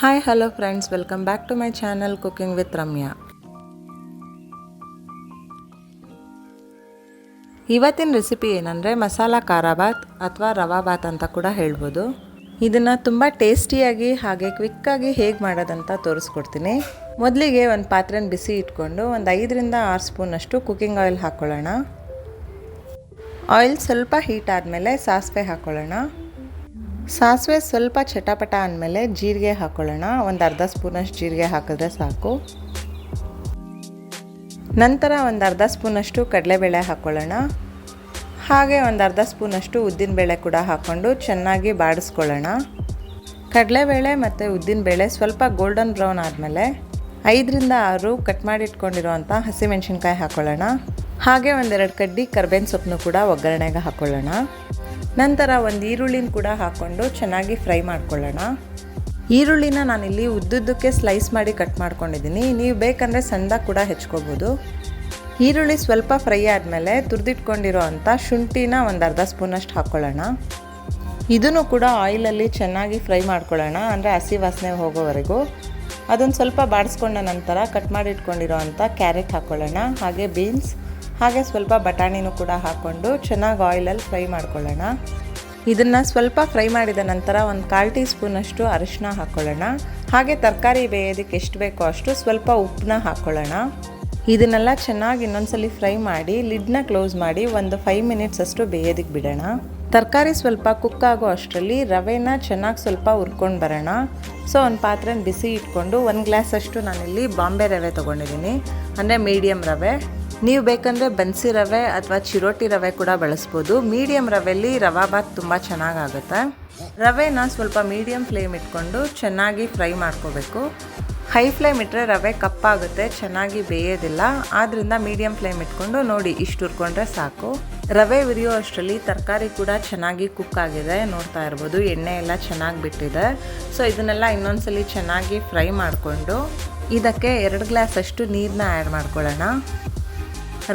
Hi hello friends, welcome back to my channel cooking with Ramya. ಇವತ್ತಿನ recipe ಏನಂದರೆ ಮಸಾಲ ಖಾರ ಬಾತ್ ಅಥವಾ ರವಾ ಬಾತ್ ಅಂತ ಕೂಡ ಹೇಳ್ಬೋದು. ಇದನ್ನು ತುಂಬ ಟೇಸ್ಟಿಯಾಗಿ ಹಾಗೆ ಕ್ವಿಕ್ಕಾಗಿ ಹೇಗೆ ಮಾಡೋದಂತ ತೋರಿಸ್ಕೊಡ್ತೀನಿ. ಮೊದಲಿಗೆ ಒಂದು ಪಾತ್ರೆನ ಬಿಸಿ ಇಟ್ಕೊಂಡು ಒಂದು 5ರಿಂದ 6 ಸ್ಪೂನಷ್ಟು ಕುಕ್ಕಿಂಗ್ ಆಯಿಲ್ ಹಾಕ್ಕೊಳ್ಳೋಣ. ಆಯಿಲ್ ಸ್ವಲ್ಪ ಹೀಟ್ ಆದಮೇಲೆ ಸಾಸಿವೆ ಹಾಕ್ಕೊಳ್ಳೋಣ. ಸಾಸಿವೆ ಸ್ವಲ್ಪ ಚಟಪಟ ಅಂದಮೇಲೆ ಜೀರಿಗೆ ಹಾಕ್ಕೊಳ್ಳೋಣ. ಒಂದು ಅರ್ಧ ಸ್ಪೂನಷ್ಟು ಜೀರಿಗೆ ಹಾಕಿದ್ರೆ ಸಾಕು. ನಂತರ ಒಂದು ಅರ್ಧ ಸ್ಪೂನಷ್ಟು ಕಡಲೆಬೇಳೆ ಹಾಕ್ಕೊಳ್ಳೋಣ. ಹಾಗೆ ಒಂದು ಅರ್ಧ ಸ್ಪೂನಷ್ಟು ಉದ್ದಿನಬೇಳೆ ಕೂಡ ಹಾಕ್ಕೊಂಡು ಚೆನ್ನಾಗಿ ಬಾಡಿಸ್ಕೊಳ್ಳೋಣ. ಕಡಲೆಬೇಳೆ ಮತ್ತು ಉದ್ದಿನಬೇಳೆ ಸ್ವಲ್ಪ ಗೋಲ್ಡನ್ ಬ್ರೌನ್ ಆದಮೇಲೆ 5ರಿಂದ 6 ಕಟ್ ಮಾಡಿ ಇಟ್ಕೊಂಡಿರೋವಂಥ ಹಸಿಮೆಣಸಿನ್ಕಾಯಿ ಹಾಕ್ಕೊಳ್ಳೋಣ. ಹಾಗೆ ಒಂದೆರಡು ಕಡ್ಡಿ ಕರ್ಬೇವಿನ ಸೊಪ್ಪನ್ನು ಕೂಡ ಒಗ್ಗರಣೆಗೆ ಹಾಕ್ಕೊಳ್ಳೋಣ. ನಂತರ ಒಂದು ಈರುಳ್ಳಿನ ಕೂಡ ಹಾಕ್ಕೊಂಡು ಚೆನ್ನಾಗಿ ಫ್ರೈ ಮಾಡ್ಕೊಳ್ಳೋಣ. ಈರುಳ್ಳಿನ ನಾನಿಲ್ಲಿ ಉದ್ದುದ್ದಕ್ಕೆ ಸ್ಲೈಸ್ ಮಾಡಿ ಕಟ್ ಮಾಡ್ಕೊಂಡಿದ್ದೀನಿ. ನೀವು ಬೇಕಂದರೆ ಸಣ್ಣದಾಗಿ ಕೂಡ ಹೆಚ್ಕೋಬೋದು. ಈರುಳ್ಳಿ ಸ್ವಲ್ಪ ಫ್ರೈ ಆದಮೇಲೆ ತುರಿದಿಟ್ಕೊಂಡಿರೋ ಅಂಥ ಶುಂಠಿನ ಒಂದು ಅರ್ಧ ಸ್ಪೂನಷ್ಟು ಹಾಕ್ಕೊಳ್ಳೋಣ. ಇದನ್ನು ಕೂಡ ಆಯಿಲಲ್ಲಿ ಚೆನ್ನಾಗಿ ಫ್ರೈ ಮಾಡ್ಕೊಳ್ಳೋಣ, ಅಂದರೆ ಹಸಿ ವಾಸನೆ ಹೋಗೋವರೆಗೂ. ಅದನ್ನು ಸ್ವಲ್ಪ ಬಾಡಿಸ್ಕೊಂಡ ನಂತರ ಕಟ್ ಮಾಡಿ ಇಟ್ಕೊಂಡಿರೋ ಅಂಥ ಕ್ಯಾರೆಟ್ ಹಾಕ್ಕೊಳ್ಳೋಣ. ಹಾಗೆ ಬೀನ್ಸ್, ಹಾಗೆ ಸ್ವಲ್ಪ ಬಟಾಣಿನೂ ಕೂಡ ಹಾಕ್ಕೊಂಡು ಚೆನ್ನಾಗಿ ಆಯಿಲಲ್ಲಿ ಫ್ರೈ ಮಾಡ್ಕೊಳ್ಳೋಣ. ಇದನ್ನು ಸ್ವಲ್ಪ ಫ್ರೈ ಮಾಡಿದ ನಂತರ ಒಂದು 1/4 ಟೀ ಸ್ಪೂನಷ್ಟು ಅರಿಶಿನ ಹಾಕ್ಕೊಳ್ಳೋಣ. ಹಾಗೆ ತರಕಾರಿ ಬೇಯೋದಕ್ಕೆ ಎಷ್ಟು ಬೇಕೋ ಅಷ್ಟು ಸ್ವಲ್ಪ ಉಪ್ಪನ್ನ ಹಾಕ್ಕೊಳ್ಳೋಣ. ಇದನ್ನೆಲ್ಲ ಚೆನ್ನಾಗಿ ಇನ್ನೊಂದ್ಸಲಿ ಫ್ರೈ ಮಾಡಿ ಲಿಡ್ನ ಕ್ಲೋಸ್ ಮಾಡಿ ಒಂದು 5 ಮಿನಿಟ್ಸ್ ಅಷ್ಟು ಬೇಯೋದಕ್ಕೆ ಬಿಡೋಣ. ತರಕಾರಿ ಸ್ವಲ್ಪ ಕುಕ್ ಆಗೋ ಅಷ್ಟರಲ್ಲಿ ರವೆನ ಚೆನ್ನಾಗಿ ಸ್ವಲ್ಪ ಹುರ್ಕೊಂಡು ಬರೋಣ. ಸೊ ಒಂದು ಪಾತ್ರೆನ ಬಿಸಿ ಇಟ್ಕೊಂಡು 1 ಗ್ಲಾಸಷ್ಟು ನಾನಿಲ್ಲಿ ಬಾಂಬೆ ರವೆ ತೊಗೊಂಡಿದ್ದೀನಿ, ಅಂದರೆ ಮೀಡಿಯಮ್ ರವೆ. ನೀವು ಬೇಕಂದರೆ ಬನ್ಸಿ ರವೆ ಅಥವಾ ಚಿರೋಟಿ ರವೆ ಕೂಡ ಬಳಸ್ಬೋದು. ಮೀಡಿಯಮ್ ರವೆಯಲ್ಲಿ ರವಾ ಬಾತ್ ತುಂಬ ಚೆನ್ನಾಗಾಗುತ್ತೆ. ರವೆನ ಸ್ವಲ್ಪ ಮೀಡಿಯಮ್ ಫ್ಲೇಮ್ ಇಟ್ಕೊಂಡು ಚೆನ್ನಾಗಿ ಫ್ರೈ ಮಾಡ್ಕೋಬೇಕು. ಹೈ ಫ್ಲೇಮ್ ಇಟ್ಟರೆ ರವೆ ಕಪ್ಪಾಗುತ್ತೆ, ಚೆನ್ನಾಗಿ ಬೇಯೋದಿಲ್ಲ. ಆದ್ದರಿಂದ ಮೀಡಿಯಮ್ ಫ್ಲೇಮ್ ಇಟ್ಕೊಂಡು ನೋಡಿ ಇಷ್ಟು ಹುರ್ಕೊಂಡ್ರೆ ಸಾಕು. ರವೆ ಉರಿಯೋ ಅಷ್ಟರಲ್ಲಿ ತರಕಾರಿ ಕೂಡ ಚೆನ್ನಾಗಿ ಕುಕ್ ಆಗಿದೆ, ನೋಡ್ತಾ ಇರ್ಬೋದು. ಎಣ್ಣೆ ಎಲ್ಲ ಚೆನ್ನಾಗಿ ಬಿಟ್ಟಿದೆ. ಸೊ ಇದನ್ನೆಲ್ಲ ಇನ್ನೊಂದ್ಸಲಿ ಚೆನ್ನಾಗಿ ಫ್ರೈ ಮಾಡಿಕೊಂಡು ಇದಕ್ಕೆ 2 ಗ್ಲಾಸಷ್ಟು ನೀರನ್ನ ಆ್ಯಡ್ ಮಾಡ್ಕೊಳ್ಳೋಣ.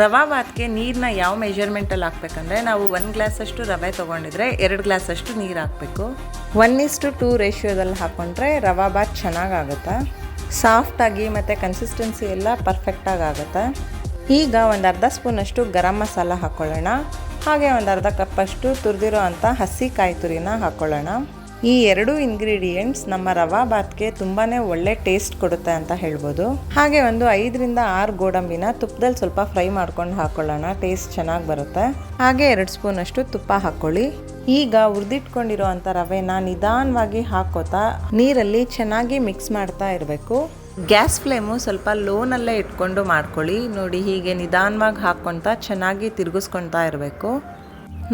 ರವಾ ಬಾತ್ಗೆ ನೀರನ್ನ ಯಾವ ಮೆಜರ್ಮೆಂಟಲ್ಲಿ ಹಾಕ್ಬೇಕಂದ್ರೆ, ನಾವು 1 ಗ್ಲಾಸಷ್ಟು ರವೆ ತೊಗೊಂಡಿದ್ರೆ 2 ಗ್ಲಾಸಷ್ಟು ನೀರು ಹಾಕಬೇಕು. 1:2 ರೇಷಿಯೋದಲ್ಲಿ ಹಾಕ್ಕೊಂಡ್ರೆ ರವಾ ಬಾತ್ ಚೆನ್ನಾಗಾಗುತ್ತೆ. ಸಾಫ್ಟಾಗಿ ಮತ್ತು ಕನ್ಸಿಸ್ಟೆನ್ಸಿ ಎಲ್ಲ ಪರ್ಫೆಕ್ಟಾಗಿ ಆಗುತ್ತೆ. ಈಗ ಒಂದು ಅರ್ಧ ಸ್ಪೂನಷ್ಟು ಗರಂ ಮಸಾಲ ಹಾಕ್ಕೊಳ್ಳೋಣ. ಹಾಗೆ ಒಂದು ಅರ್ಧ ಕಪ್ಪಷ್ಟು ತುರಿದಿರೋ ಅಂಥ ಹಸಿ ಕಾಯಿ ತುರಿನ ಹಾಕ್ಕೊಳ್ಳೋಣ. ಈ 2 ಇಂಗ್ರೀಡಿಯೆಂಟ್ಸ್ ನಮ್ಮ ರವಾ ಬಾತ್ಗೆ ತುಂಬಾ ಒಳ್ಳೆ ಟೇಸ್ಟ್ ಕೊಡುತ್ತೆ ಅಂತ ಹೇಳ್ಬೋದು. ಹಾಗೆ ಒಂದು 5ರಿಂದ 6 ಗೋಡಂಬಿನ ತುಪ್ಪದಲ್ಲಿ ಸ್ವಲ್ಪ ಫ್ರೈ ಮಾಡ್ಕೊಂಡು ಹಾಕ್ಕೊಳ್ಳೋಣ, ಟೇಸ್ಟ್ ಚೆನ್ನಾಗಿ ಬರುತ್ತೆ. ಹಾಗೆ 2 ಸ್ಪೂನಷ್ಟು ತುಪ್ಪ ಹಾಕ್ಕೊಳ್ಳಿ. ಈಗ ಹುರಿದಿಟ್ಕೊಂಡಿರೋ ಅಂಥ ರವೆನ ನಿಧಾನವಾಗಿ ಹಾಕೋತಾ ನೀರಲ್ಲಿ ಚೆನ್ನಾಗಿ ಮಿಕ್ಸ್ ಮಾಡ್ತಾ ಇರಬೇಕು. ಗ್ಯಾಸ್ ಫ್ಲೇಮು ಸ್ವಲ್ಪ ಲೋನಲ್ಲೇ ಇಟ್ಕೊಂಡು ಮಾಡ್ಕೊಳ್ಳಿ. ನೋಡಿ, ಹೀಗೆ ನಿಧಾನವಾಗಿ ಹಾಕ್ಕೊತಾ ಚೆನ್ನಾಗಿ ತಿರುಗಿಸ್ಕೊತಾ ಇರಬೇಕು.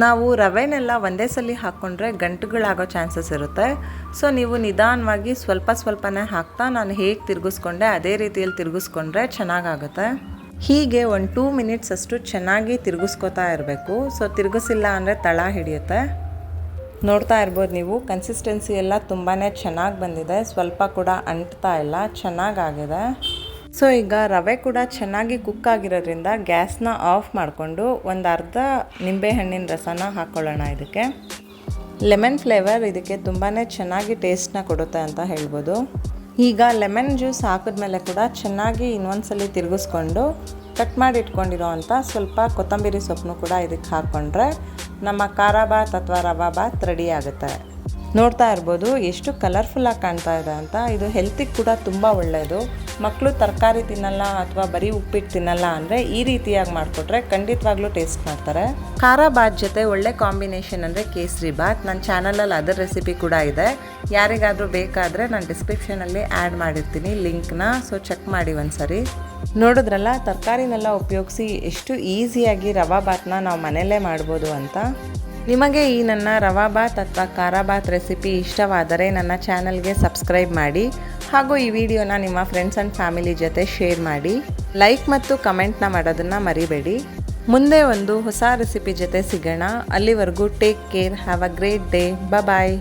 ನಾವು ರವೆನೆಲ್ಲ ಒಂದೇ ಸಲ ಹಾಕ್ಕೊಂಡ್ರೆ ಗಂಟುಗಳಾಗೋ ಚಾನ್ಸಸ್ ಇರುತ್ತೆ. ಸೊ ನೀವು ನಿಧಾನವಾಗಿ ಸ್ವಲ್ಪನೇ ಹಾಕ್ತಾ ನಾನು ಹೇಗೆ ತಿರುಗಿಸ್ಕೊಂಡೆ ಅದೇ ರೀತಿಯಲ್ಲಿ ತಿರುಗಿಸ್ಕೊಂಡ್ರೆ ಚೆನ್ನಾಗಾಗುತ್ತೆ. ಹೀಗೆ ಒಂದು 2 ಮಿನಿಟ್ಸ್ ಅಷ್ಟು ಚೆನ್ನಾಗಿ ತಿರುಗಿಸ್ಕೊತಾ ಇರಬೇಕು. ಸೊ ತಿರುಗಿಸಿಲ್ಲ ಅಂದರೆ ತಳ ಹಿಡಿಯುತ್ತೆ. ನೋಡ್ತಾ ಇರ್ಬೋದು ನೀವು, ಕನ್ಸಿಸ್ಟೆನ್ಸಿ ಎಲ್ಲ ತುಂಬಾ ಚೆನ್ನಾಗಿ ಬಂದಿದೆ, ಸ್ವಲ್ಪ ಕೂಡ ಅಂಟ್ತಾ ಇಲ್ಲ, ಚೆನ್ನಾಗಾಗಿದೆ. ಸೊ ಈಗ ರವೆ ಕೂಡ ಚೆನ್ನಾಗಿ ಕುಕ್ ಆಗಿರೋದ್ರಿಂದ ಗ್ಯಾಸ್ನ ಆಫ್ ಮಾಡಿಕೊಂಡು ಒಂದು ಅರ್ಧ ನಿಂಬೆಹಣ್ಣಿನ ರಸನ ಹಾಕ್ಕೊಳ್ಳೋಣ. ಇದಕ್ಕೆ ಲೆಮನ್ ಫ್ಲೇವರ್ ಇದಕ್ಕೆ ತುಂಬಾ ಚೆನ್ನಾಗಿ ಟೇಸ್ಟ್ನ ಕೊಡುತ್ತೆ ಅಂತ ಹೇಳ್ಬೋದು. ಈಗ ಲೆಮನ್ ಜ್ಯೂಸ್ ಹಾಕಿದ್ಮೇಲೆ ಕೂಡ ಚೆನ್ನಾಗಿ ಇನ್ನೊಂದ್ಸಲಿ ತಿರುಗಿಸ್ಕೊಂಡು ಕಟ್ ಮಾಡಿ ಇಟ್ಕೊಂಡಿರೋ ಅಂಥ ಸ್ವಲ್ಪ ಕೊತ್ತಂಬರಿ ಸೊಪ್ಪನ್ನು ಕೂಡ ಇದಕ್ಕೆ ಹಾಕ್ಕೊಂಡ್ರೆ ನಮ್ಮ ಖಾರ ಬಾತ್ ಅಥವಾ ರವಾ ಬಾತ್ ರೆಡಿ ಆಗುತ್ತೆ. ನೋಡ್ತಾ ಇರ್ಬೋದು ಎಷ್ಟು ಕಲರ್ಫುಲ್ಲಾಗಿ ಕಾಣ್ತಾ ಇದೆ ಅಂತ. ಇದು ಹೆಲ್ತಿಗೆ ಕೂಡ ತುಂಬ ಒಳ್ಳೆಯದು. ಮಕ್ಕಳು ತರಕಾರಿ ತಿನ್ನಲ್ಲ ಅಥವಾ ಬರೀ ಉಪ್ಪಿಟ್ಟು ತಿನ್ನಲ್ಲ ಅಂದರೆ ಈ ರೀತಿಯಾಗಿ ಮಾಡಿಕೊಟ್ರೆ ಖಂಡಿತವಾಗ್ಲೂ ಟೇಸ್ಟ್ ಮಾಡ್ತಾರೆ. ಖಾರ ಬಾತ್ ಜೊತೆ ಒಳ್ಳೆ ಕಾಂಬಿನೇಷನ್ ಅಂದರೆ ಕೇಸರಿ ಬಾತ್. ನನ್ನ ಚಾನಲಲ್ಲಿ ಅದರ ರೆಸಿಪಿ ಕೂಡ ಇದೆ. ಯಾರಿಗಾದರೂ ಬೇಕಾದರೆ ನಾನು ಡಿಸ್ಕ್ರಿಪ್ಷನಲ್ಲಿ ಆ್ಯಡ್ ಮಾಡಿರ್ತೀನಿ ಲಿಂಕ್ನ. ಸೊ ಚೆಕ್ ಮಾಡಿ ಒಂದ್ಸರಿ. ನೋಡಿದ್ರಲ್ಲ, ತರಕಾರಿನೆಲ್ಲ ಉಪಯೋಗಿಸಿ ಎಷ್ಟು ಈಸಿಯಾಗಿ ರವಾ ಬಾತ್ನ ನಾವು ಮನೆಯಲ್ಲೇ ಮಾಡ್ಬೋದು ಅಂತ. ನಿಮಗೆ ಈ ನನ್ನ ರವಾ ಬಾತ್ ಅಥವಾ ಖಾರ ಬಾತ್ ರೆಸಿಪಿ ಇಷ್ಟವಾದರೆ ನನ್ನ ಚಾನಲ್ಗೆ ಸಬ್ಸ್ಕ್ರೈಬ್ ಮಾಡಿ. ಹಾಗೂ ಈ ವಿಡಿಯೋನ ನಿಮ್ಮ ಫ್ರೆಂಡ್ಸ್ ಆ್ಯಂಡ್ ಫ್ಯಾಮಿಲಿ ಜೊತೆ ಶೇರ್ ಮಾಡಿ. ಲೈಕ್ ಮತ್ತು ಕಮೆಂಟ್ನ ಮಾಡೋದನ್ನು ಮರಿಬೇಡಿ. ಮುಂದೆ ಒಂದು ಹೊಸ ರೆಸಿಪಿ ಜೊತೆ ಸಿಗೋಣ. ಅಲ್ಲಿವರೆಗೂ take care, have a great day. Bye.